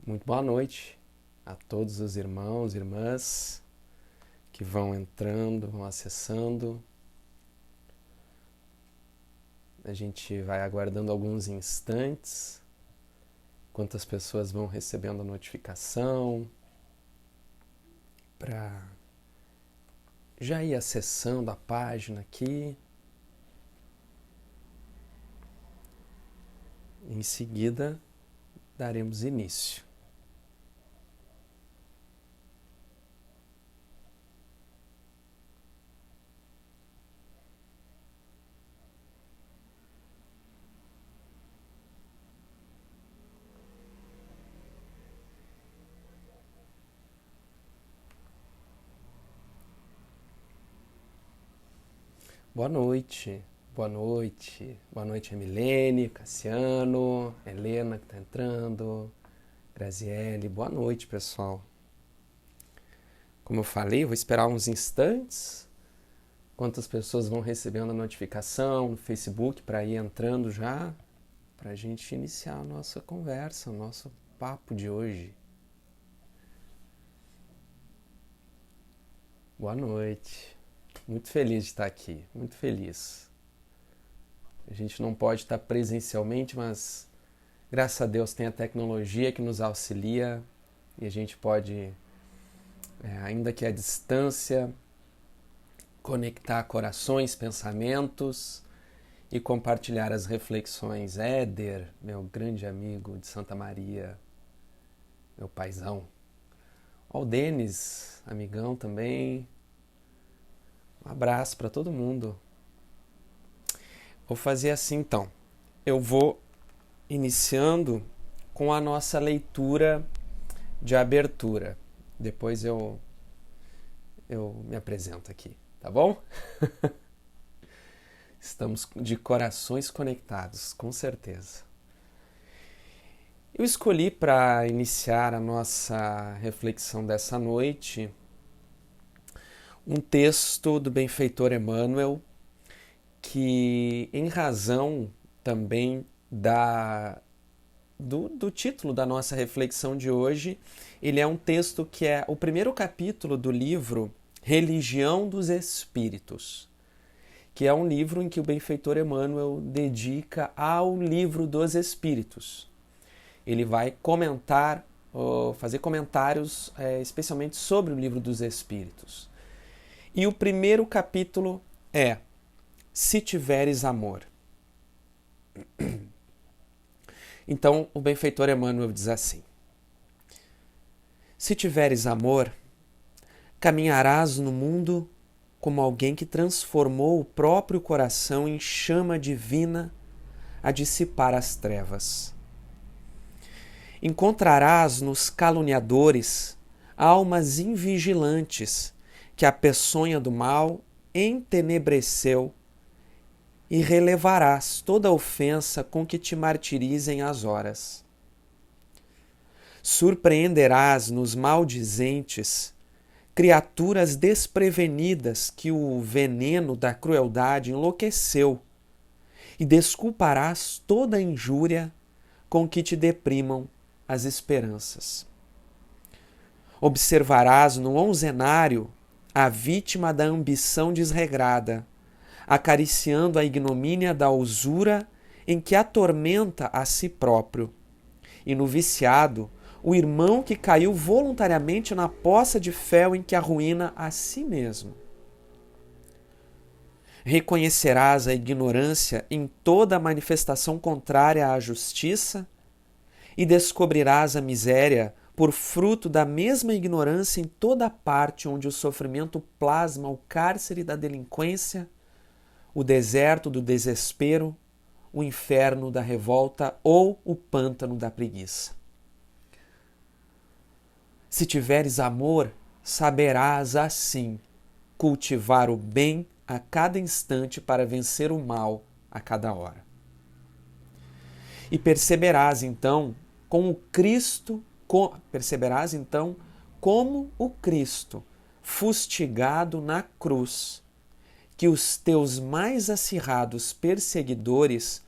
Muito boa noite a todos os irmãos e irmãs que vão entrando, vão acessando. A gente vai aguardando alguns instantes, enquanto as pessoas vão recebendo a notificação, para já ir acessando a página aqui. Em seguida, daremos início. Boa noite, boa noite, boa noite a Milene, Cassiano, Helena que está entrando, Graziele, boa noite pessoal. Como eu falei, eu vou esperar uns instantes, enquanto as pessoas vão recebendo a notificação no Facebook para ir entrando já, para a gente iniciar a nossa conversa, o nosso papo de hoje. Boa noite. Muito feliz de estar aqui, muito feliz. A gente não pode estar presencialmente, mas graças a Deus tem a tecnologia que nos auxilia e a gente pode, ainda que à distância, conectar corações, pensamentos e compartilhar as reflexões. Éder, meu grande amigo de Santa Maria, meu paizão. Ó, o Denis, amigão também. Um abraço para todo mundo. Vou fazer assim então. Eu vou iniciando com a nossa leitura de abertura. Depois eu me apresento aqui, tá bom? Estamos de corações conectados, com certeza. Eu escolhi para iniciar a nossa reflexão dessa noite um texto do benfeitor Emmanuel que, em razão também do título da nossa reflexão de hoje, ele é um texto que é o primeiro capítulo do livro Religião dos Espíritos, que é um livro em que o benfeitor Emmanuel dedica ao livro dos Espíritos. Ele vai comentar, fazer comentários especialmente sobre o livro dos Espíritos. E o primeiro capítulo é Se Tiveres Amor. Então, o benfeitor Emmanuel diz assim: Se tiveres amor, caminharás no mundo como alguém que transformou o próprio coração em chama divina a dissipar as trevas. Encontrarás nos caluniadores almas invigilantes que a peçonha do mal entenebreceu e relevarás toda ofensa com que te martirizem as horas. Surpreenderás nos maldizentes criaturas desprevenidas que o veneno da crueldade enlouqueceu e desculparás toda a injúria com que te deprimam as esperanças. Observarás no onzenário a vítima da ambição desregrada, acariciando a ignomínia da usura em que atormenta a si próprio, e no viciado, o irmão que caiu voluntariamente na poça de fel em que arruína a si mesmo. Reconhecerás a ignorância em toda a manifestação contrária à justiça e descobrirás a miséria por fruto da mesma ignorância em toda a parte onde o sofrimento plasma o cárcere da delinquência, o deserto do desespero, o inferno da revolta ou o pântano da preguiça. Se tiveres amor, saberás assim cultivar o bem a cada instante para vencer o mal a cada hora. E perceberás então como o Cristo, fustigado na cruz, que os teus mais acirrados perseguidores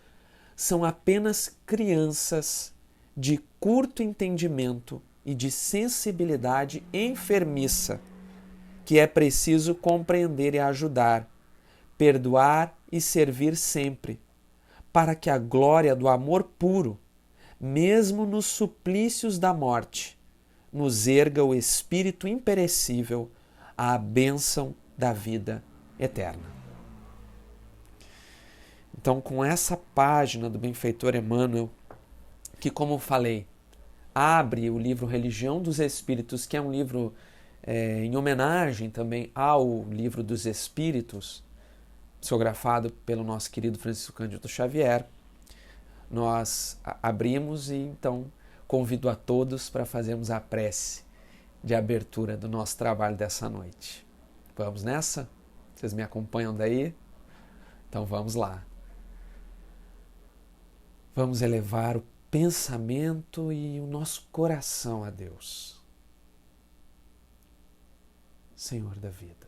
são apenas crianças de curto entendimento e de sensibilidade enfermiça, que é preciso compreender e ajudar, perdoar e servir sempre, para que a glória do amor puro, mesmo nos suplícios da morte, nos erga o espírito imperecível à bênção da vida eterna. Então, com essa página do benfeitor Emmanuel, que, como falei, abre o livro Religião dos Espíritos, que é um livro em homenagem também ao Livro dos Espíritos, psicografado pelo nosso querido Francisco Cândido Xavier, nós abrimos e então convido a todos para fazermos a prece de abertura do nosso trabalho dessa noite. Vamos nessa? Vocês me acompanham daí? Então vamos lá. Vamos elevar o pensamento e o nosso coração a Deus. Senhor da vida,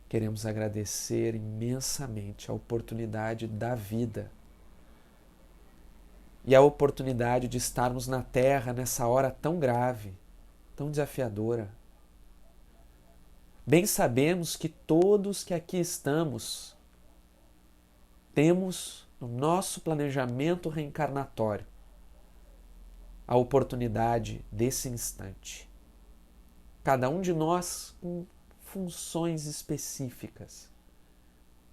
queremos agradecer imensamente a oportunidade da vida e a oportunidade de estarmos na Terra nessa hora tão grave, tão desafiadora. Bem sabemos que todos que aqui estamos temos no nosso planejamento reencarnatório a oportunidade desse instante. Cada um de nós com funções específicas,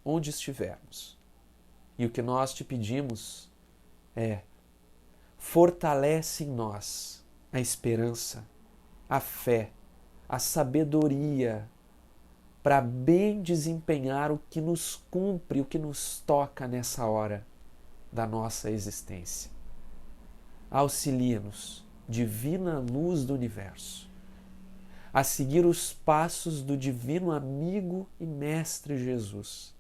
onde estivermos. E o que nós te pedimos é: fortalece em nós a esperança, a fé, a sabedoria para bem desempenhar o que nos cumpre, o que nos toca nessa hora da nossa existência. Auxilia-nos, divina luz do universo, a seguir os passos do divino amigo e mestre Jesus,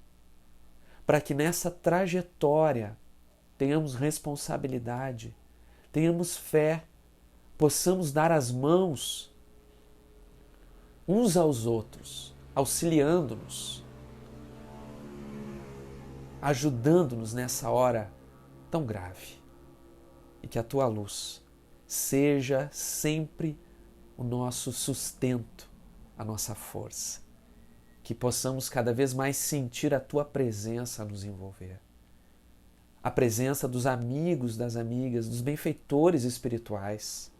para que nessa trajetória tenhamos responsabilidade, tenhamos fé, possamos dar as mãos uns aos outros, auxiliando-nos, ajudando-nos nessa hora tão grave. E que a tua luz seja sempre o nosso sustento, a nossa força. Que possamos cada vez mais sentir a tua presença a nos envolver. A presença dos amigos, das amigas, dos benfeitores espirituais,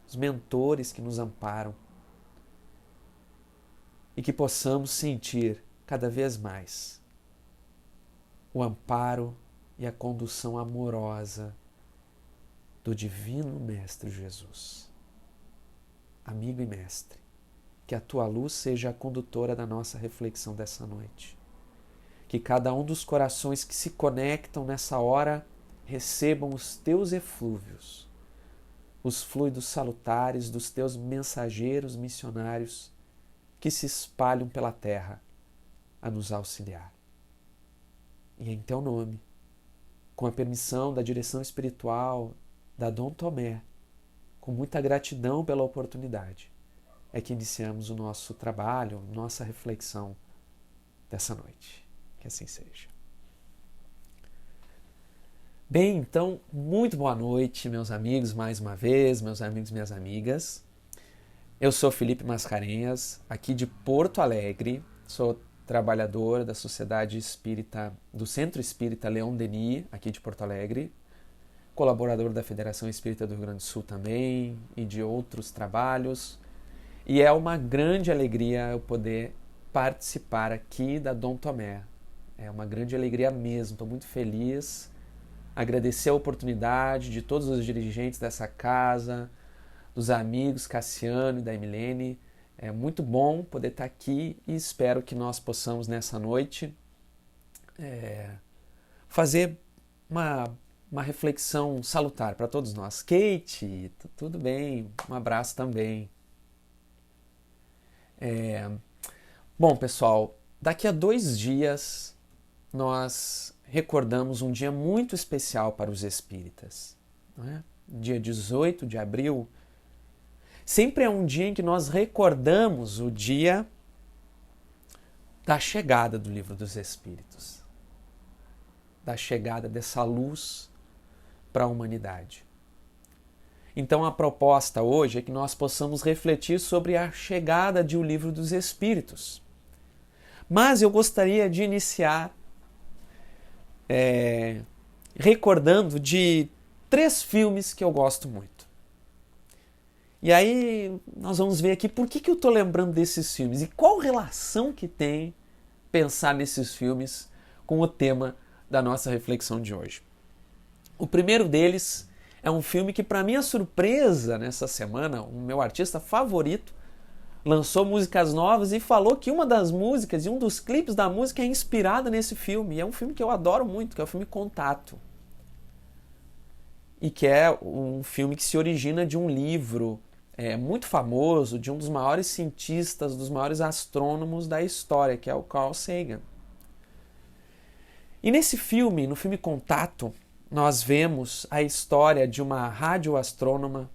dos mentores que nos amparam. E que possamos sentir cada vez mais o amparo e a condução amorosa do Divino Mestre Jesus. Amigo e mestre, que a tua luz seja a condutora da nossa reflexão dessa noite. Que cada um dos corações que se conectam nessa hora recebam os teus eflúvios, os fluidos salutares dos teus mensageiros missionários que se espalham pela terra a nos auxiliar. E em teu nome, com a permissão da direção espiritual da Dom Tomé, com muita gratidão pela oportunidade, é que iniciamos o nosso trabalho, nossa reflexão dessa noite. Que assim seja. Bem, então, muito boa noite, meus amigos, mais uma vez, meus amigos e minhas amigas. Eu sou Felipe Mascarenhas, aqui de Porto Alegre, sou trabalhador da Sociedade Espírita, do Centro Espírita Leon Denis, aqui de Porto Alegre, colaborador da Federação Espírita do Rio Grande do Sul também, e de outros trabalhos. E é uma grande alegria eu poder participar aqui da Dom Tomé. É uma grande alegria mesmo, estou muito feliz. Agradecer a oportunidade de todos os dirigentes dessa casa, dos amigos Cassiano e da Emilene. É muito bom poder estar aqui e espero que nós possamos nessa noite fazer uma reflexão salutar para todos nós. Kate, tudo bem? Um abraço também. Bom, pessoal, daqui a 2 dias nós recordamos um dia muito especial para os espíritas. Não é? Dia 18 de abril, sempre é um dia em que nós recordamos o dia da chegada do Livro dos Espíritos, da chegada dessa luz para a humanidade. Então a proposta hoje é que nós possamos refletir sobre a chegada de O Livro dos Espíritos. Mas eu gostaria de iniciar recordando de 3 filmes que eu gosto muito. E aí nós vamos ver aqui por que eu estou lembrando desses filmes e qual relação que tem pensar nesses filmes com o tema da nossa reflexão de hoje. O primeiro deles é um filme que, para minha surpresa, nessa semana, o meu artista favorito lançou músicas novas e falou que uma das músicas e um dos clipes da música é inspirada nesse filme. E é um filme que eu adoro muito, que é o filme Contato. E que é um filme que se origina de um livro muito famoso, de um dos maiores cientistas, dos maiores astrônomos da história, que é o Carl Sagan. E nesse filme, no filme Contato, nós vemos a história de uma radioastrônoma,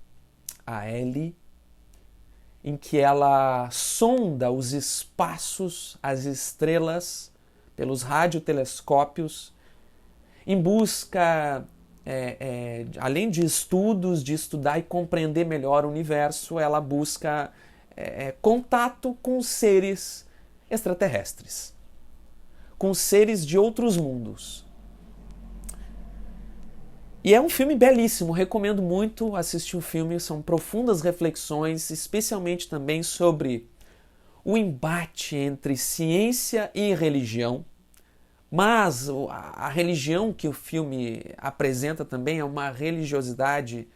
a Ellie, em que ela sonda os espaços, as estrelas, pelos radiotelescópios, em busca, além de estudos, de estudar e compreender melhor o universo, ela busca contato com seres extraterrestres, com seres de outros mundos. E é um filme belíssimo, recomendo muito assistir o filme, são profundas reflexões, especialmente também sobre o embate entre ciência e religião, mas a religião que o filme apresenta também é uma religiosidade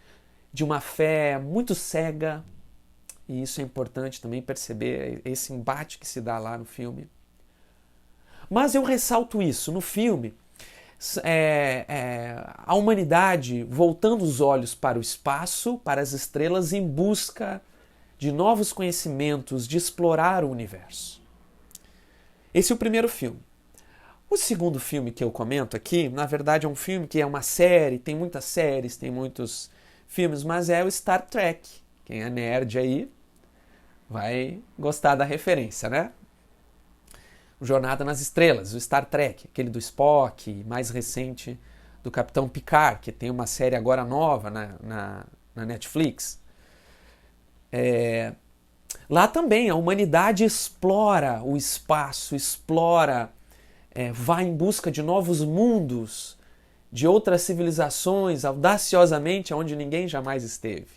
de uma fé muito cega, e isso é importante também perceber, esse embate que se dá lá no filme. Mas eu ressalto isso, no filme, a humanidade voltando os olhos para o espaço, para as estrelas, em busca de novos conhecimentos, de explorar o universo. Esse é o primeiro filme. O segundo filme que eu comento aqui, na verdade é um filme que é uma série, tem muitas séries, tem muitos filmes, mas é o Star Trek. Quem é nerd aí vai gostar da referência, né? Jornada nas Estrelas, o Star Trek, aquele do Spock, mais recente do Capitão Picard, que tem uma série agora nova na Netflix. Lá também a humanidade explora o espaço, vai em busca de novos mundos, de outras civilizações, audaciosamente, onde ninguém jamais esteve,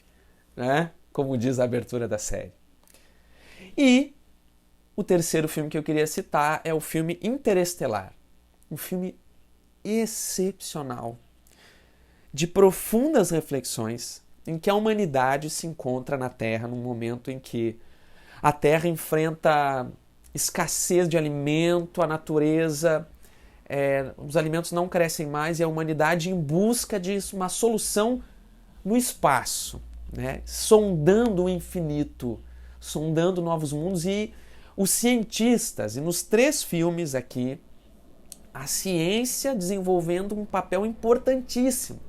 né? Como diz a abertura da série. E o terceiro filme que eu queria citar é o filme Interestelar. Um filme excepcional, de profundas reflexões, em que a humanidade se encontra na Terra num momento em que a Terra enfrenta escassez de alimento, a natureza, os alimentos não crescem mais e a humanidade em busca de uma solução no espaço, né? Sondando o infinito, sondando novos mundos e os cientistas, e nos 3 filmes aqui, a ciência desenvolvendo um papel importantíssimo.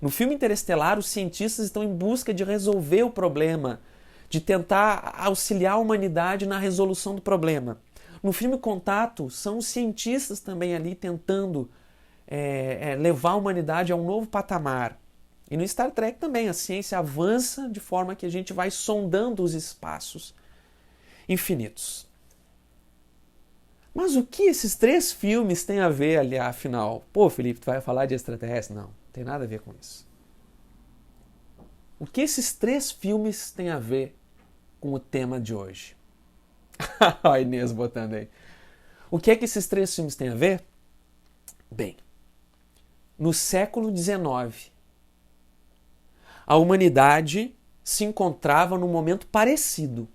No filme Interestelar, os cientistas estão em busca de resolver o problema, de tentar auxiliar a humanidade na resolução do problema. No filme Contato, são os cientistas também ali tentando levar a humanidade a um novo patamar. E no Star Trek também, a ciência avança de forma que a gente vai sondando os espaços infinitos. Mas o que esses 3 filmes têm a ver ali, afinal? Pô, Felipe, tu vai falar de extraterrestre? Não, não tem nada a ver com isso. O que esses 3 filmes têm a ver com o tema de hoje? A Inês botando aí. O que é que esses 3 filmes têm a ver? Bem, no século XIX, a humanidade se encontrava num momento parecido.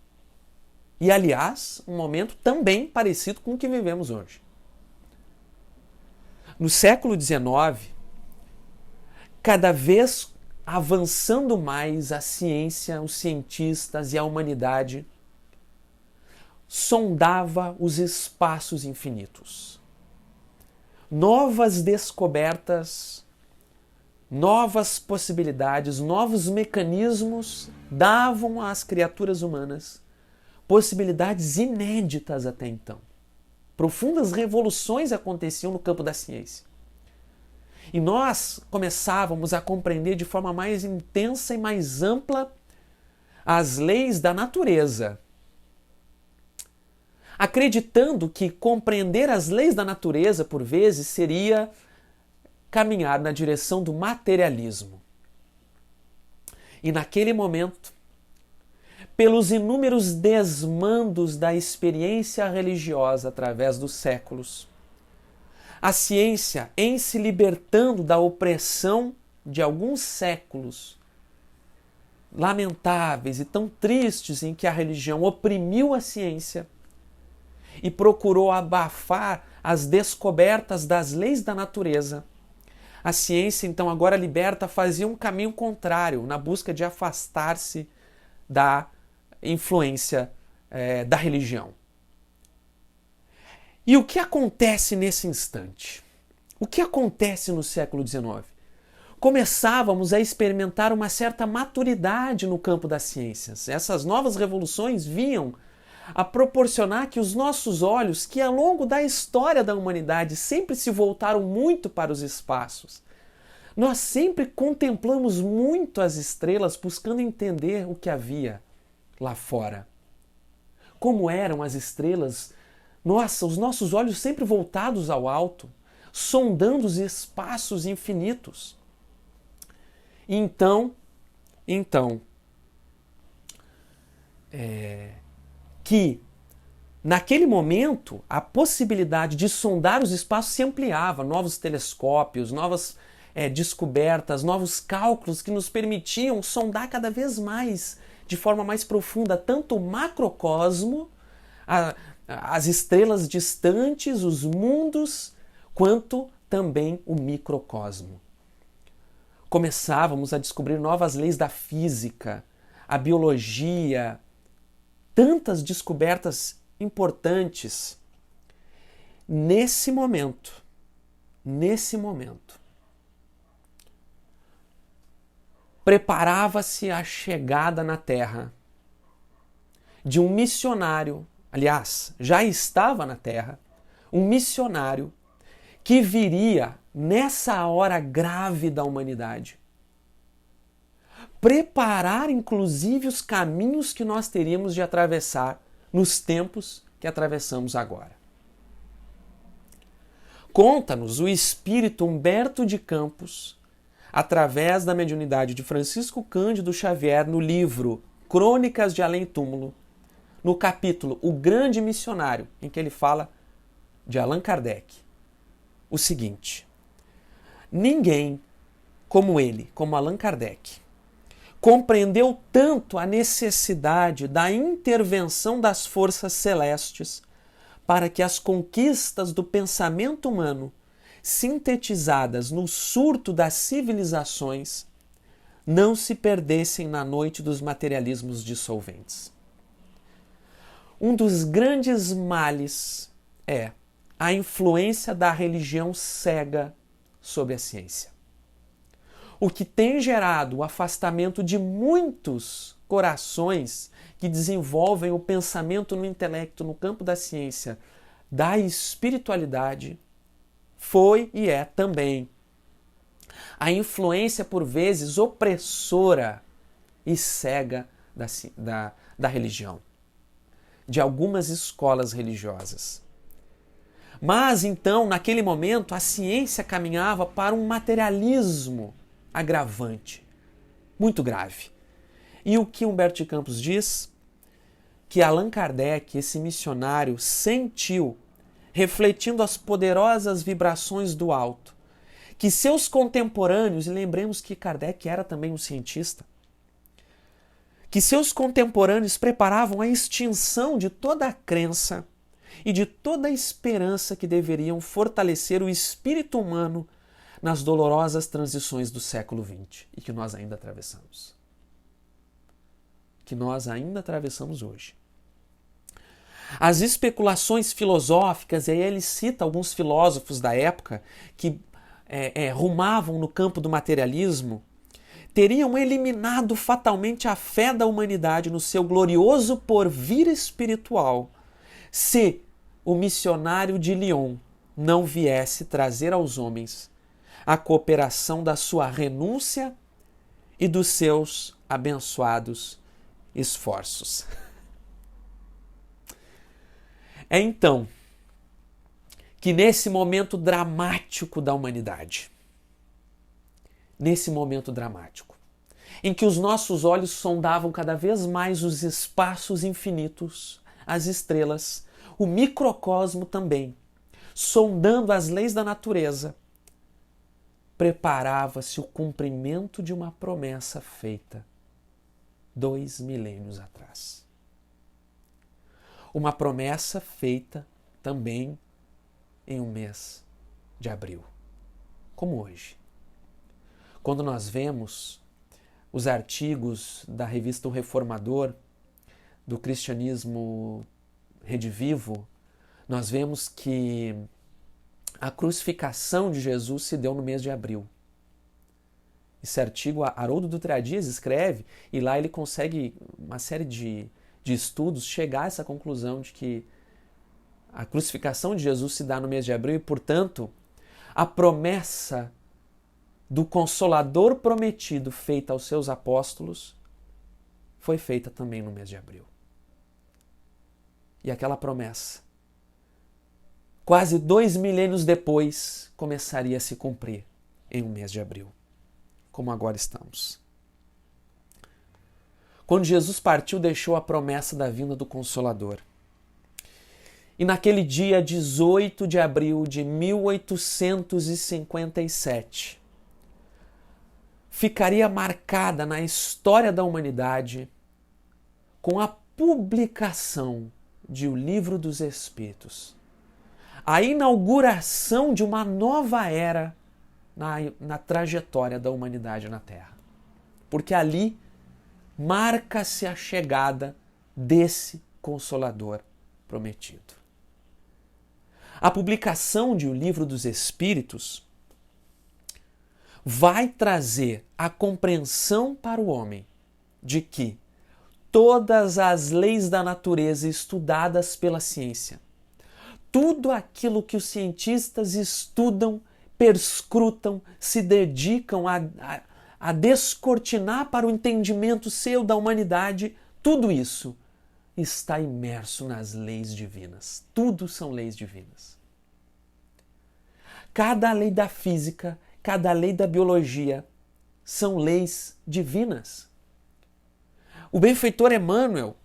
E, aliás, um momento também parecido com o que vivemos hoje. No século XIX, cada vez avançando mais a ciência, os cientistas e a humanidade sondava os espaços infinitos. Novas descobertas, novas possibilidades, novos mecanismos davam às criaturas humanas possibilidades inéditas até então. Profundas revoluções aconteciam no campo da ciência. E nós começávamos a compreender de forma mais intensa e mais ampla as leis da natureza, acreditando que compreender as leis da natureza, por vezes, seria caminhar na direção do materialismo. E naquele momento, pelos inúmeros desmandos da experiência religiosa através dos séculos, a ciência, em se libertando da opressão de alguns séculos lamentáveis e tão tristes em que a religião oprimiu a ciência e procurou abafar as descobertas das leis da natureza, a ciência, então, agora liberta, fazia um caminho contrário na busca de afastar-se da influência da religião. E o que acontece nesse instante? O que acontece no século XIX? Começávamos a experimentar uma certa maturidade no campo das ciências. Essas novas revoluções vinham a proporcionar que os nossos olhos, que ao longo da história da humanidade sempre se voltaram muito para os espaços, nós sempre contemplamos muito as estrelas buscando entender o que havia lá fora. Como eram as estrelas? Nossa, os nossos olhos sempre voltados ao alto, sondando os espaços infinitos. Então, que naquele momento a possibilidade de sondar os espaços se ampliava, novos telescópios, novas descobertas, novos cálculos que nos permitiam sondar cada vez mais, de forma mais profunda, tanto o macrocosmo, as estrelas distantes, os mundos, quanto também o microcosmo. Começávamos a descobrir novas leis da física, a biologia, tantas descobertas importantes. Nesse momento, preparava-se a chegada na Terra de um missionário, aliás, já estava na Terra, um missionário que viria nessa hora grave da humanidade preparar inclusive os caminhos que nós teríamos de atravessar nos tempos que atravessamos agora. Conta-nos o espírito Humberto de Campos, através da mediunidade de Francisco Cândido Xavier, no livro Crônicas de Além Túmulo, no capítulo O Grande Missionário, em que ele fala de Allan Kardec, o seguinte: ninguém como ele, como Allan Kardec, compreendeu tanto a necessidade da intervenção das forças celestes para que as conquistas do pensamento humano, sintetizadas no surto das civilizações, não se perdessem na noite dos materialismos dissolventes. Um dos grandes males é a influência da religião cega sobre a ciência. O que tem gerado o afastamento de muitos corações que desenvolvem o pensamento no intelecto, no campo da ciência, da espiritualidade, foi e é também a influência, por vezes, opressora e cega da religião, de algumas escolas religiosas. Mas, então, naquele momento, a ciência caminhava para um materialismo agravante, muito grave. E o que Humberto de Campos diz? Que Allan Kardec, esse missionário, sentiu, refletindo as poderosas vibrações do alto, que seus contemporâneos, e lembremos que Kardec era também um cientista, que seus contemporâneos preparavam a extinção de toda a crença e de toda a esperança que deveriam fortalecer o espírito humano nas dolorosas transições do século XX e que nós ainda atravessamos. Que nós ainda atravessamos hoje. As especulações filosóficas, e aí ele cita alguns filósofos da época que rumavam no campo do materialismo, teriam eliminado fatalmente a fé da humanidade no seu glorioso porvir espiritual se o missionário de Lyon não viesse trazer aos homens a cooperação da sua renúncia e dos seus abençoados esforços. É então que nesse momento dramático da humanidade, em que os nossos olhos sondavam cada vez mais os espaços infinitos, as estrelas, o microcosmo também, sondando as leis da natureza, preparava-se o cumprimento de uma promessa feita 2 milênios atrás. Uma promessa feita também em um mês de abril, como hoje. Quando nós vemos os artigos da revista O Reformador, do Cristianismo Redivivo, nós vemos que a crucificação de Jesus se deu no mês de abril. Esse artigo, Haroldo Dutra Dias escreve, e lá ele consegue, uma série de estudos, chegar a essa conclusão de que a crucificação de Jesus se dá no mês de abril e, portanto, a promessa do Consolador prometido feita aos seus apóstolos foi feita também no mês de abril. E aquela promessa, quase 2 milênios depois, começaria a se cumprir em um mês de abril, como agora estamos. Quando Jesus partiu, deixou a promessa da vinda do Consolador. E naquele dia 18 de abril de 1857, ficaria marcada na história da humanidade com a publicação de O Livro dos Espíritos, a inauguração de uma nova era na trajetória da humanidade na Terra. Porque ali marca-se a chegada desse Consolador prometido. A publicação de O Livro dos Espíritos vai trazer a compreensão para o homem de que todas as leis da natureza estudadas pela ciência, tudo aquilo que os cientistas estudam, perscrutam, se dedicam a descortinar para o entendimento seu da humanidade, tudo isso está imerso nas leis divinas. Tudo são leis divinas. Cada lei da física, cada lei da biologia são leis divinas. O benfeitor Emmanuel,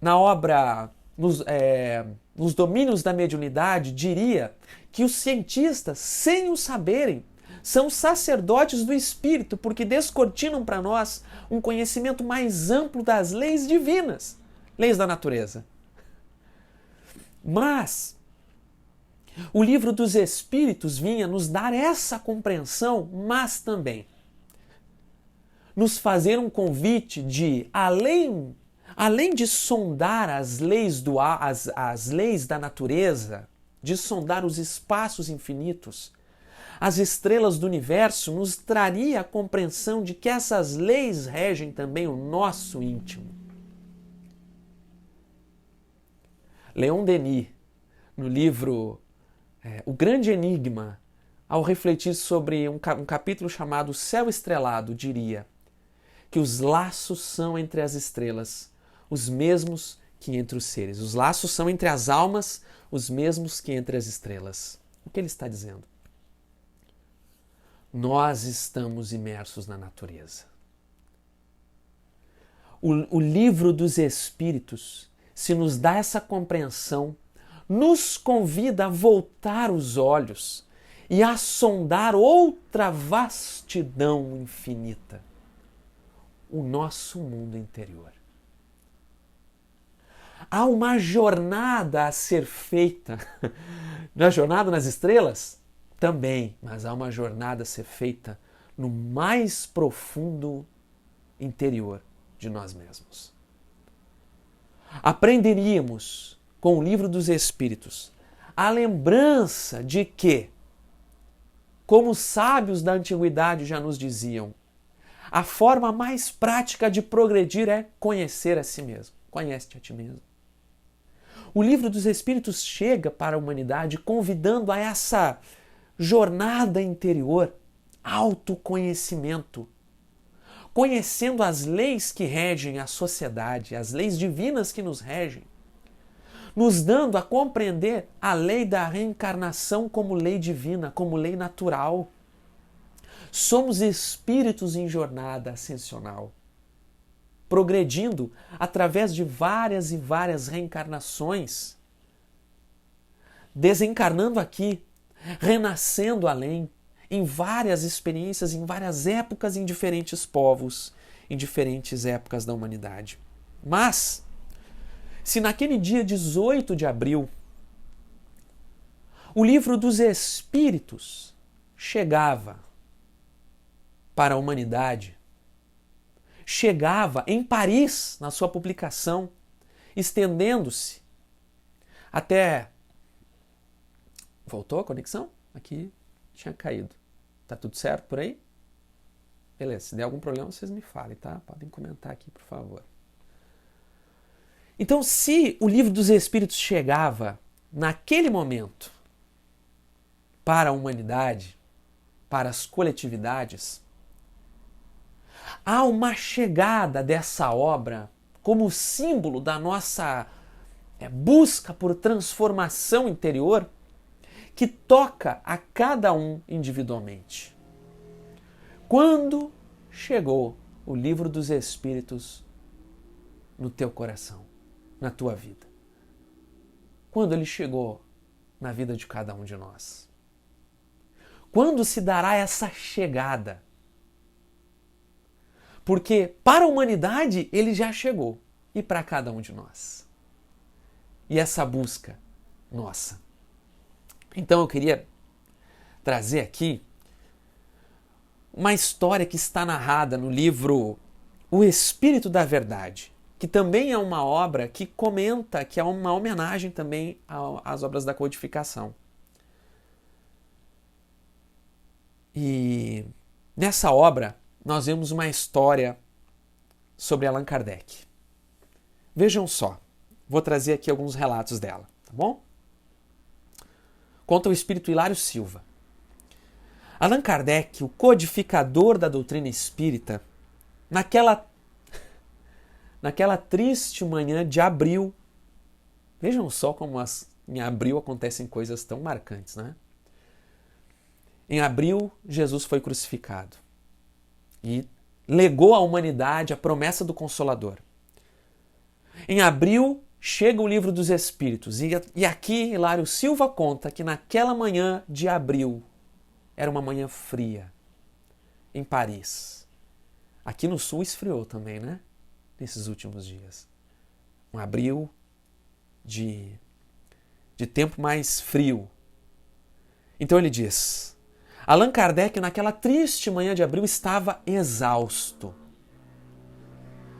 na obra Nos Domínios da Mediunidade, diria que os cientistas, sem o saberem, são sacerdotes do espírito, porque descortinam para nós um conhecimento mais amplo das leis divinas, leis da natureza. Mas o Livro dos Espíritos vinha nos dar essa compreensão, mas também nos fazer um convite de, além de sondar as leis as leis da natureza, de sondar os espaços infinitos, as estrelas do universo, nos traria a compreensão de que essas leis regem também o nosso íntimo. Leon Denis, no livro O Grande Enigma, ao refletir sobre um capítulo chamado Céu Estrelado, diria que os laços são entre as estrelas os mesmos que entre os seres. Os laços são entre as almas os mesmos que entre as estrelas. O que ele está dizendo? Nós estamos imersos na natureza. O Livro dos Espíritos, se nos dá essa compreensão, nos convida a voltar os olhos e a sondar outra vastidão infinita, o nosso mundo interior. Há uma jornada a ser feita. Na jornada nas estrelas? Também, mas há uma jornada a ser feita no mais profundo interior de nós mesmos. Aprenderíamos com o Livro dos Espíritos a lembrança de que, como os sábios da antiguidade já nos diziam, a forma mais prática de progredir é conhecer a si mesmo. Conhece-te a ti mesmo. O Livro dos Espíritos chega para a humanidade convidando a essa jornada interior, autoconhecimento, conhecendo as leis que regem a sociedade, as leis divinas que nos regem, nos dando a compreender a lei da reencarnação como lei divina, como lei natural. Somos espíritos em jornada ascensional, progredindo através de várias e várias reencarnações, desencarnando aqui, renascendo além, em várias experiências, em várias épocas, em diferentes povos, em diferentes épocas da humanidade. Mas, se naquele dia 18 de abril, o livro dos Espíritos chegava para a humanidade, chegava em Paris, na sua publicação, estendendo-se até... Voltou a conexão? Aqui tinha caído. Tá tudo certo por aí? Beleza, se der algum problema vocês me falem, tá? Podem comentar aqui, por favor. Então, se o livro dos Espíritos chegava naquele momento para a humanidade, para as coletividades, há uma chegada dessa obra como símbolo da nossa busca por transformação interior que toca a cada um individualmente. Quando chegou o livro dos Espíritos no teu coração, na tua vida? Quando ele chegou na vida de cada um de nós? Quando se dará essa chegada? Porque para a humanidade ele já chegou, e para cada um de nós. E essa busca nossa. Então eu queria trazer aqui uma história que está narrada no livro O Espírito da Verdade, que também é uma obra que comenta, que é uma homenagem também às obras da codificação. E nessa obra nós vemos uma história sobre Allan Kardec. Vejam só, vou trazer aqui alguns relatos dela, tá bom? Conta o espírito Hilário Silva. Allan Kardec, o codificador da doutrina espírita, naquela triste manhã de abril, vejam só como em abril acontecem coisas tão marcantes, né? Em abril, Jesus foi crucificado e legou à humanidade a promessa do Consolador. Em abril, chega o livro dos Espíritos e aqui Hilário Silva conta que naquela manhã de abril, era uma manhã fria, em Paris. Aqui no sul esfriou também, né? Nesses últimos dias. Um abril de tempo mais frio. Então ele diz: Allan Kardec, naquela triste manhã de abril, estava exausto.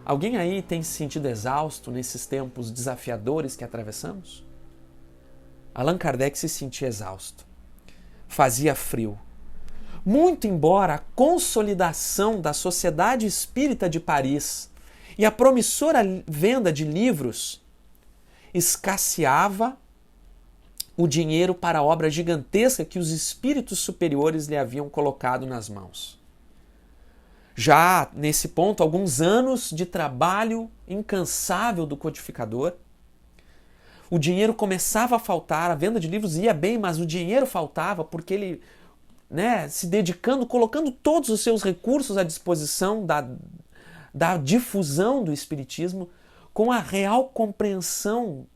Alguém aí tem se sentido exausto nesses tempos desafiadores que atravessamos? Allan Kardec se sentia exausto. Fazia frio. Muito embora a consolidação da Sociedade Espírita de Paris e a promissora venda de livros escasseava o dinheiro para a obra gigantesca que os espíritos superiores lhe haviam colocado nas mãos. Já nesse ponto, alguns anos de trabalho incansável do codificador, o dinheiro começava a faltar, a venda de livros ia bem, mas o dinheiro faltava porque ele, se dedicando, colocando todos os seus recursos à disposição da difusão do espiritismo, com a real compreensão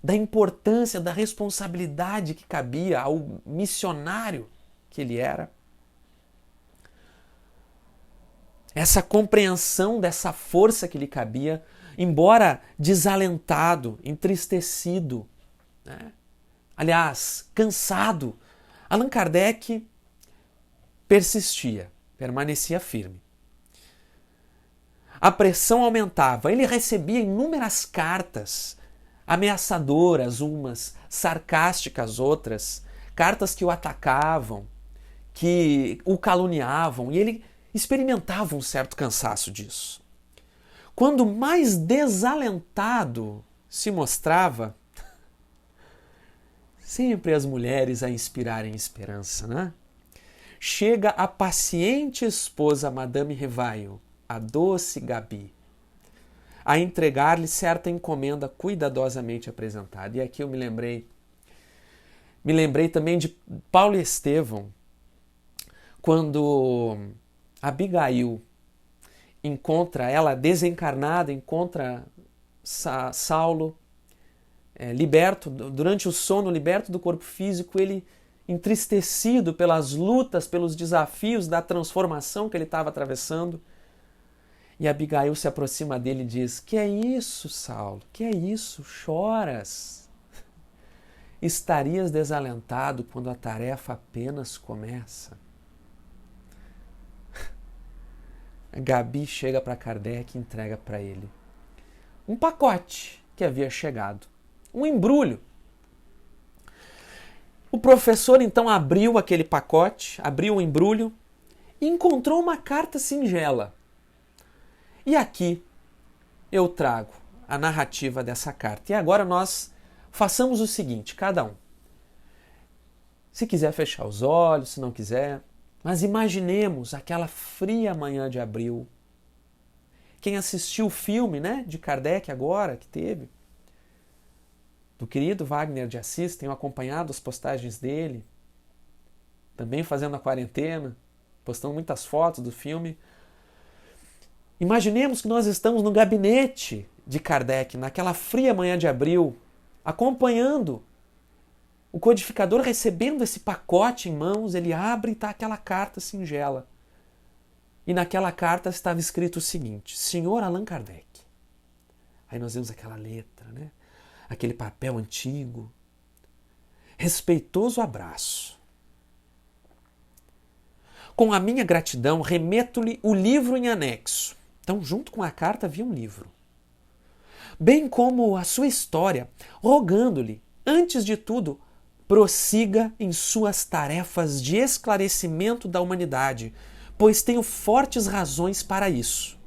da importância, da responsabilidade que cabia ao missionário que ele era. Essa compreensão dessa força que lhe cabia, embora desalentado, entristecido, aliás, cansado, Allan Kardec persistia, permanecia firme. A pressão aumentava, ele recebia inúmeras cartas, ameaçadoras umas, sarcásticas outras, cartas que o atacavam, que o caluniavam, e ele experimentava um certo cansaço disso. Quando mais desalentado se mostrava, Sempre as mulheres a inspirarem esperança, né? Chega a paciente esposa Madame Revaio, a doce Gabi, a entregar-lhe certa encomenda cuidadosamente apresentada. E aqui eu me lembrei também de Paulo e Estevão, quando Abigail encontra ela desencarnada, encontra Saulo liberto, durante o sono, liberto do corpo físico, ele entristecido pelas lutas, pelos desafios da transformação que ele estava atravessando. E Abigail se aproxima dele e diz: que é isso, Saulo? Que é isso? Choras? Estarias desalentado quando a tarefa apenas começa. A Gabi chega para Kardec e entrega para ele um pacote que havia chegado, um embrulho. O professor então abriu aquele pacote, abriu o embrulho e encontrou uma carta singela. E aqui eu trago a narrativa dessa carta. E agora nós façamos o seguinte, cada um. Se quiser fechar os olhos, se não quiser, mas imaginemos aquela fria manhã de abril. Quem assistiu o filme, de Kardec agora, que teve, do querido Wagner de Assis, tenho acompanhado as postagens dele, também fazendo a quarentena, postando muitas fotos do filme. Imaginemos que nós estamos no gabinete de Kardec, naquela fria manhã de abril, acompanhando o codificador, recebendo esse pacote em mãos. Ele abre e está aquela carta singela. E naquela carta estava escrito o seguinte: Senhor Allan Kardec. Aí nós vemos aquela letra, aquele papel antigo. Respeitoso abraço. Com a minha gratidão, remeto-lhe o livro em anexo. Então, junto com a carta havia um livro. Bem como a sua história, rogando-lhe, antes de tudo, prossiga em suas tarefas de esclarecimento da humanidade, pois tenho fortes razões para isso.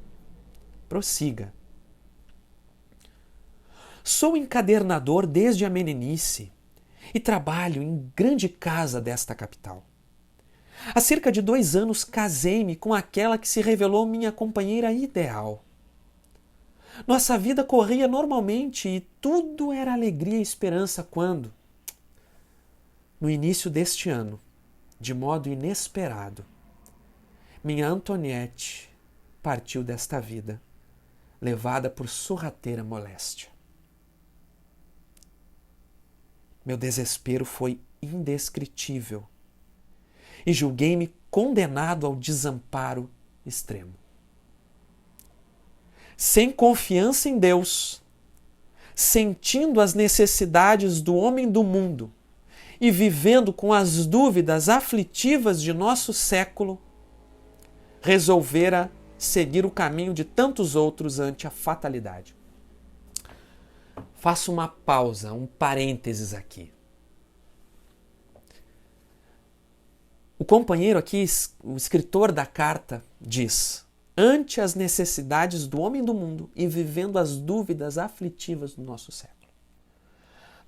Prossiga. Sou encadernador desde a meninice e trabalho em grande casa desta capital. Há cerca de 2 anos casei-me com aquela que se revelou minha companheira ideal. Nossa vida corria normalmente e tudo era alegria e esperança quando, no início deste ano, de modo inesperado, minha Antoniette partiu desta vida, levada por sorrateira moléstia. Meu desespero foi indescritível e julguei-me condenado ao desamparo extremo. Sem confiança em Deus, sentindo as necessidades do homem do mundo e vivendo com as dúvidas aflitivas de nosso século, resolvera seguir o caminho de tantos outros ante a fatalidade. Faço uma pausa, um parênteses aqui. O companheiro aqui, o escritor da carta, diz: ante as necessidades do homem do mundo e vivendo as dúvidas aflitivas do nosso século.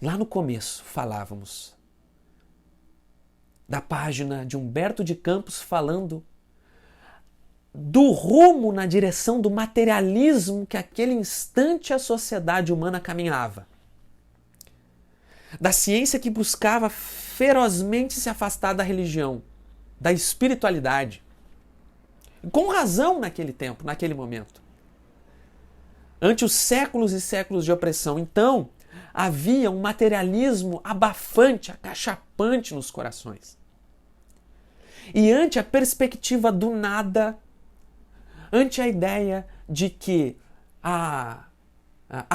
Lá no começo falávamos da página de Humberto de Campos falando do rumo na direção do materialismo que aquele instante a sociedade humana caminhava. Da ciência que buscava ferozmente se afastar da religião, da espiritualidade. Com razão naquele tempo, naquele momento. Ante os séculos e séculos de opressão, então, havia um materialismo abafante, acachapante nos corações. E ante a perspectiva do nada, ante a ideia de que a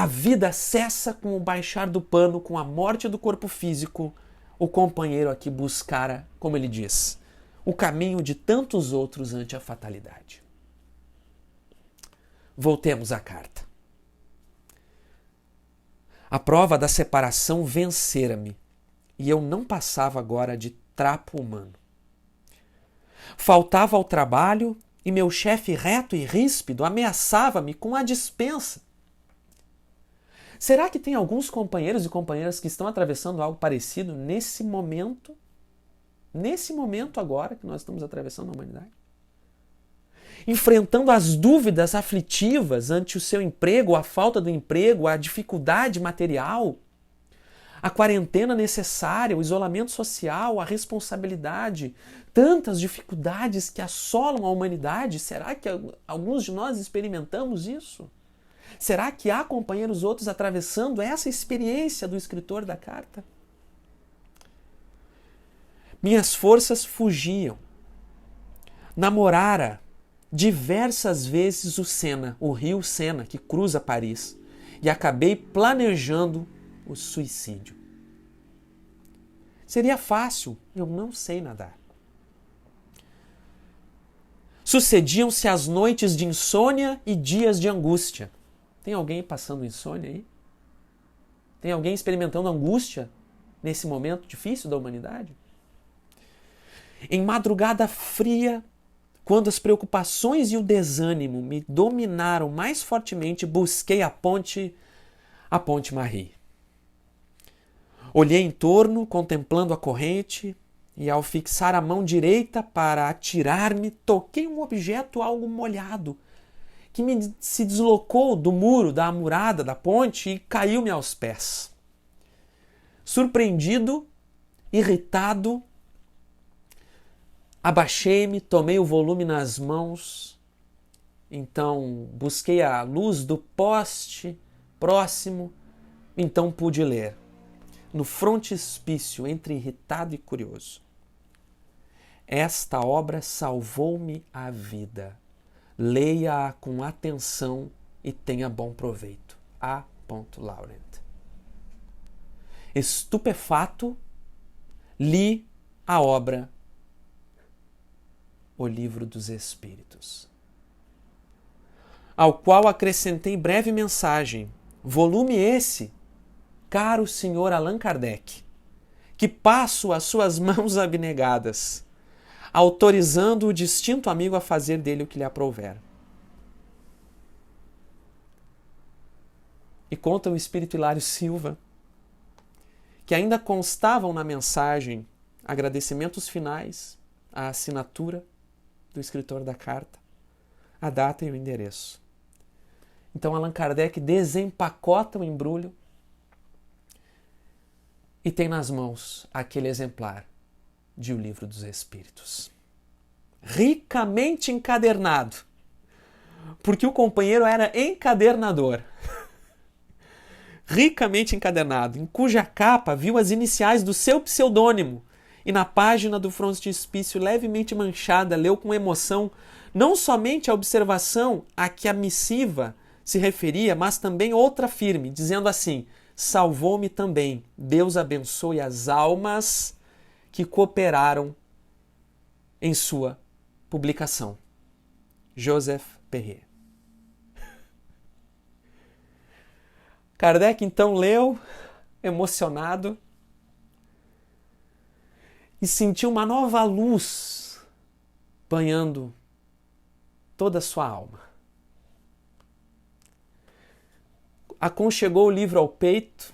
vida cessa com o baixar do pano, com a morte do corpo físico, o companheiro aqui buscara, como ele diz, o caminho de tantos outros ante a fatalidade. Voltemos à carta. A prova da separação vencera-me, e eu não passava agora de trapo humano. Faltava ao trabalho e meu chefe reto e ríspido ameaçava-me com a dispensa. Será que tem alguns companheiros e companheiras que estão atravessando algo parecido nesse momento? Nesse momento agora que nós estamos atravessando a humanidade? Enfrentando as dúvidas aflitivas ante o seu emprego, a falta do emprego, a dificuldade material, a quarentena necessária, o isolamento social, a responsabilidade, tantas dificuldades que assolam a humanidade. Será que alguns de nós experimentamos isso? Será que há companheiros outros atravessando essa experiência do escritor da carta? Minhas forças fugiam. Namorara diversas vezes o Sena, o rio Sena, que cruza Paris, e acabei planejando o suicídio. Seria fácil, eu não sei nadar. Sucediam-se as noites de insônia e dias de angústia. Tem alguém passando insônia aí? Tem alguém experimentando angústia nesse momento difícil da humanidade? Em madrugada fria, quando as preocupações e o desânimo me dominaram mais fortemente, busquei a ponte Marie. Olhei em torno, contemplando a corrente, e ao fixar a mão direita para atirar-me, toquei um objeto algo molhado, que se deslocou do muro, da amurada, da ponte e caiu-me aos pés. Surpreendido, irritado, abaixei-me, tomei o volume nas mãos, então busquei a luz do poste próximo, então pude ler, no frontispício, entre irritado e curioso. Esta obra salvou-me a vida. Leia-a com atenção e tenha bom proveito. A. Laurent. Estupefato, li a obra O Livro dos Espíritos, ao qual acrescentei breve mensagem, volume esse, caro senhor Allan Kardec, que passo às suas mãos abnegadas, autorizando o distinto amigo a fazer dele o que lhe aprouver. E conta o espírito Hilário Silva que ainda constavam na mensagem agradecimentos finais, a assinatura do escritor da carta, a data e o endereço. Então Allan Kardec desempacota o embrulho e tem nas mãos aquele exemplar de O Livro dos Espíritos. Ricamente encadernado, porque o companheiro era encadernador. Ricamente encadernado, em cuja capa viu as iniciais do seu pseudônimo, e na página do frontispício levemente manchada leu com emoção não somente a observação a que a missiva se referia, mas também outra firme, dizendo assim: salvou-me também, Deus abençoe as almas que cooperaram em sua publicação. Joseph Perrier. Kardec então leu, emocionado, e sentiu uma nova luz banhando toda a sua alma. Aconchegou o livro ao peito,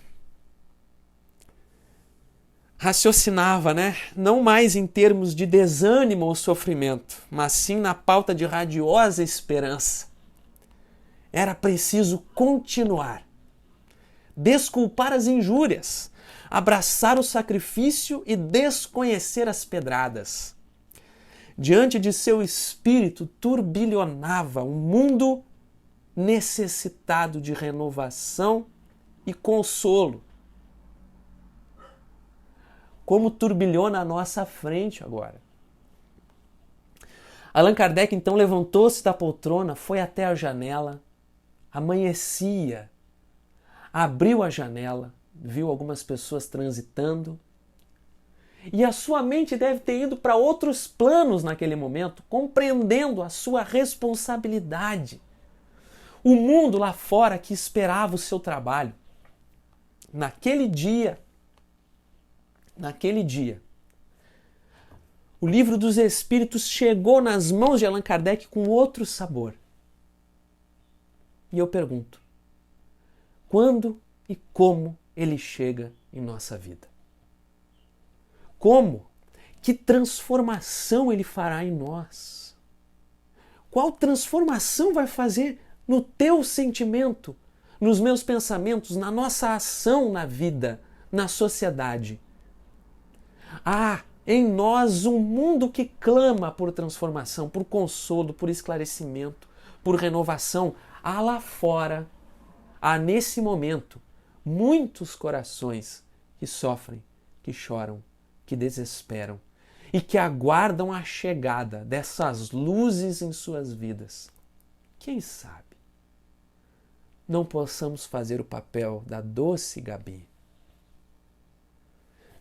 raciocinava, não mais em termos de desânimo ou sofrimento, mas sim na pauta de radiosa esperança. Era preciso continuar, desculpar as injúrias, abraçar o sacrifício e desconhecer as pedradas. Diante de seu espírito turbilhonava um mundo necessitado de renovação e consolo. Como turbilhona à nossa frente agora. Allan Kardec então levantou-se da poltrona, foi até a janela, amanhecia, abriu a janela, viu algumas pessoas transitando, e a sua mente deve ter ido para outros planos naquele momento, compreendendo a sua responsabilidade. O mundo lá fora que esperava o seu trabalho. Naquele dia, o Livro dos Espíritos chegou nas mãos de Allan Kardec com outro sabor. E eu pergunto, quando e como ele chega em nossa vida. Como? Que transformação ele fará em nós? Qual transformação vai fazer no teu sentimento, nos meus pensamentos, na nossa ação na vida, na sociedade? Há em nós um mundo que clama por transformação, por consolo, por esclarecimento, por renovação. Há lá fora, há nesse momento, muitos corações que sofrem, que choram, que desesperam e que aguardam a chegada dessas luzes em suas vidas. Quem sabe não possamos fazer o papel da doce Gabi,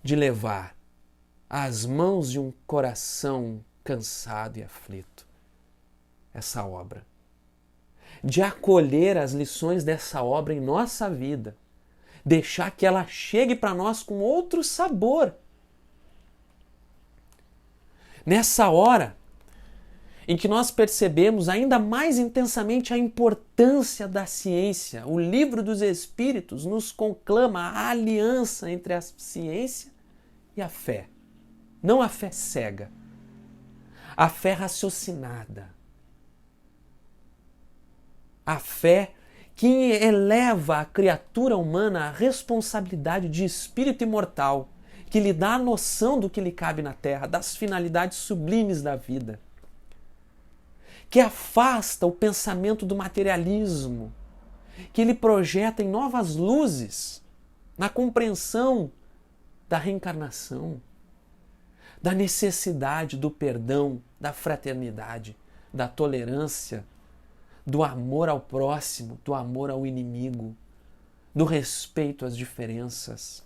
de levar às mãos de um coração cansado e aflito essa obra, de acolher as lições dessa obra em nossa vida, deixar que ela chegue para nós com outro sabor. Nessa hora em que nós percebemos ainda mais intensamente a importância da ciência, o Livro dos Espíritos nos conclama a aliança entre a ciência e a fé. Não a fé cega, a fé raciocinada, a fé que eleva a criatura humana à responsabilidade de espírito imortal, que lhe dá a noção do que lhe cabe na Terra, das finalidades sublimes da vida, que afasta o pensamento do materialismo, que lhe projeta em novas luzes, na compreensão da reencarnação, da necessidade do perdão, da fraternidade, da tolerância, do amor ao próximo, do amor ao inimigo, do respeito às diferenças,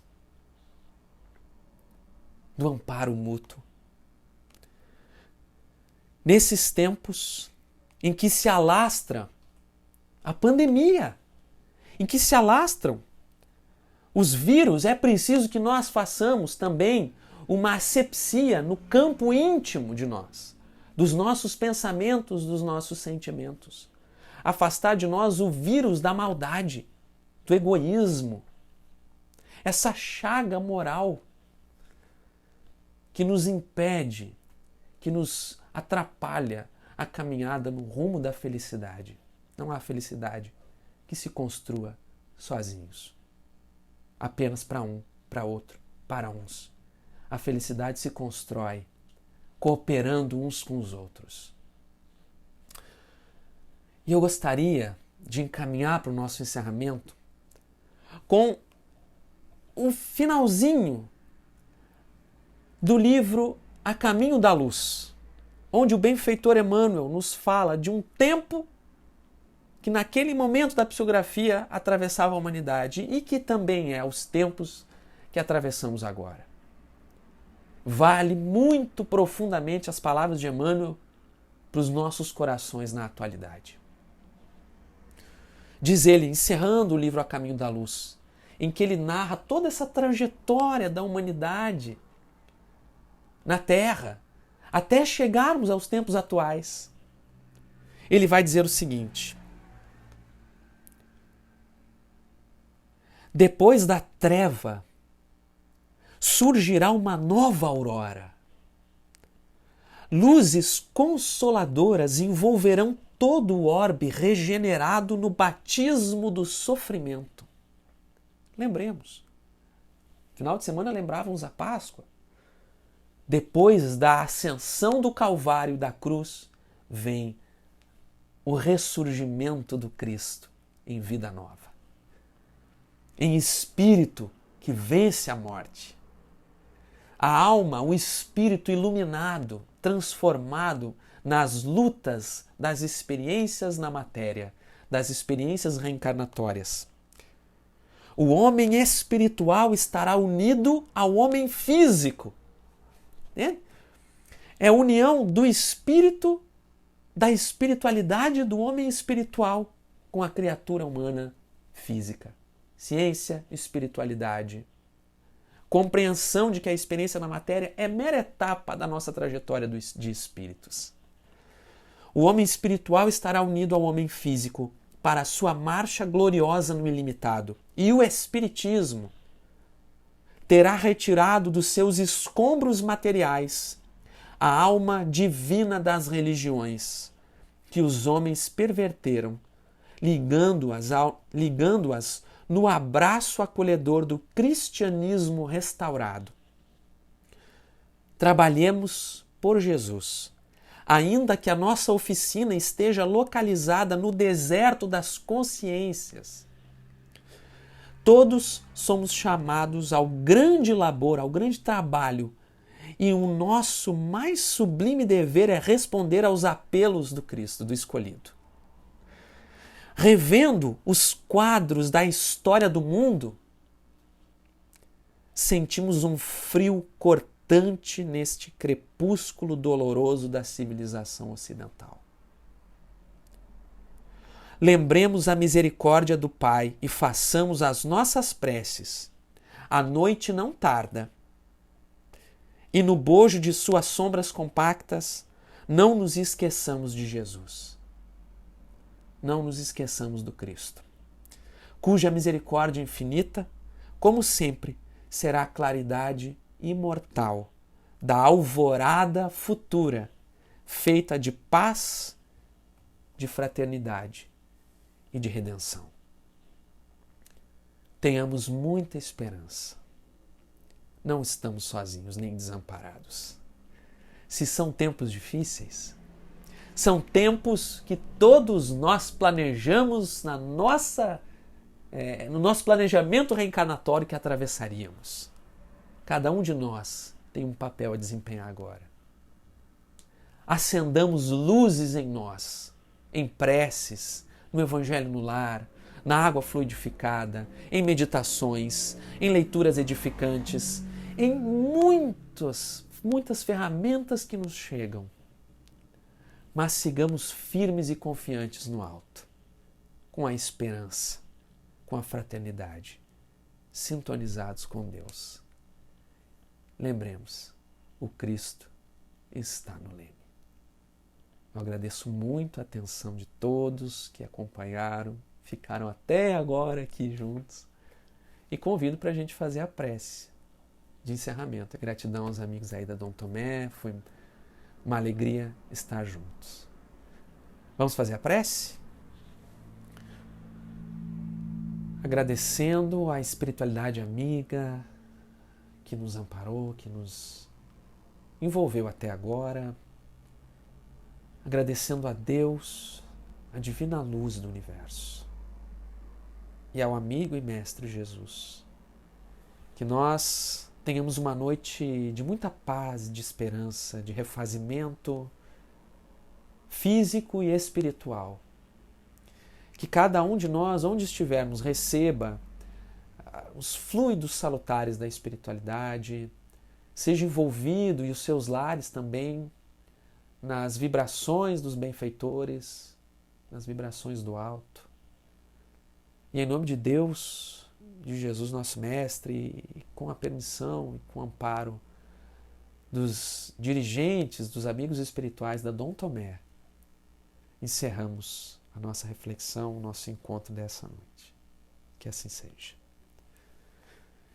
do amparo mútuo. Nesses tempos em que se alastra a pandemia, em que se alastram os vírus, é preciso que nós façamos também uma asepsia no campo íntimo de nós, dos nossos pensamentos, dos nossos sentimentos. Afastar de nós o vírus da maldade, do egoísmo, essa chaga moral que nos impede, que nos atrapalha a caminhada no rumo da felicidade. Não há felicidade que se construa sozinhos, apenas para um, para outro, para uns. A felicidade se constrói cooperando uns com os outros. E eu gostaria de encaminhar para o nosso encerramento com o finalzinho do livro A Caminho da Luz, onde o benfeitor Emmanuel nos fala de um tempo que naquele momento da psicografia atravessava a humanidade e que também é os tempos que atravessamos agora. Vale muito profundamente as palavras de Emmanuel para os nossos corações na atualidade. Diz ele, encerrando o livro A Caminho da Luz, em que ele narra toda essa trajetória da humanidade na Terra, até chegarmos aos tempos atuais. Ele vai dizer o seguinte: depois da treva surgirá uma nova aurora. Luzes consoladoras envolverão todo o orbe regenerado no batismo do sofrimento. Lembremos. Final de semana lembrávamos a Páscoa. Depois da ascensão do Calvário e da cruz, vem o ressurgimento do Cristo em vida nova. Em espírito que vence a morte. A alma, o espírito iluminado, transformado nas lutas das experiências na matéria, das experiências reencarnatórias. O homem espiritual estará unido ao homem físico. É a união do espírito, da espiritualidade do homem espiritual com a criatura humana física. Ciência, espiritualidade. Compreensão de que a experiência na matéria é mera etapa da nossa trajetória de espíritos. O homem espiritual estará unido ao homem físico para a sua marcha gloriosa no ilimitado. E o Espiritismo terá retirado dos seus escombros materiais a alma divina das religiões que os homens perverteram, ligando-as no abraço acolhedor do cristianismo restaurado. Trabalhemos por Jesus, ainda que a nossa oficina esteja localizada no deserto das consciências. Todos somos chamados ao grande labor, ao grande trabalho, e o nosso mais sublime dever é responder aos apelos do Cristo, do escolhido. Revendo os quadros da história do mundo, sentimos um frio cortante neste crepúsculo doloroso da civilização ocidental. Lembremos a misericórdia do Pai e façamos as nossas preces. A noite não tarda. E no bojo de suas sombras compactas, não nos esqueçamos de Jesus. Não nos esqueçamos do Cristo, cuja misericórdia infinita, como sempre, será a claridade imortal da alvorada futura, feita de paz, de fraternidade e de redenção. Tenhamos muita esperança. Não estamos sozinhos nem desamparados. Se são tempos difíceis, são tempos que todos nós planejamos no nosso planejamento reencarnatório que atravessaríamos. Cada um de nós tem um papel a desempenhar agora. Acendamos luzes em nós, em preces, no Evangelho no lar, na água fluidificada, em meditações, em leituras edificantes, em muitas ferramentas que nos chegam. Mas sigamos firmes e confiantes no alto, com a esperança, com a fraternidade, sintonizados com Deus. Lembremos, o Cristo está no leme. Eu agradeço muito a atenção de todos que acompanharam, ficaram até agora aqui juntos, e convido para a gente fazer a prece de encerramento. Gratidão aos amigos aí da Dom Tomé, foi uma alegria estar juntos. Vamos fazer a prece? Agradecendo a espiritualidade amiga que nos amparou, que nos envolveu até agora. Agradecendo a Deus, a divina luz do universo. E ao amigo e mestre Jesus. Que nós tenhamos uma noite de muita paz, de esperança, de refazimento físico e espiritual. Que cada um de nós, onde estivermos, receba os fluidos salutares da espiritualidade, seja envolvido, e os seus lares também, nas vibrações dos benfeitores, nas vibrações do alto. E em nome de Deus, de Jesus nosso Mestre, e com a permissão e com o amparo dos dirigentes, dos amigos espirituais da Dom Tomé, encerramos a nossa reflexão, o nosso encontro dessa noite. Que assim seja.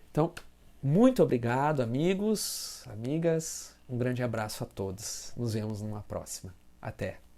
Então, muito obrigado, amigos, amigas. Um grande abraço a todos. Nos vemos numa próxima. Até!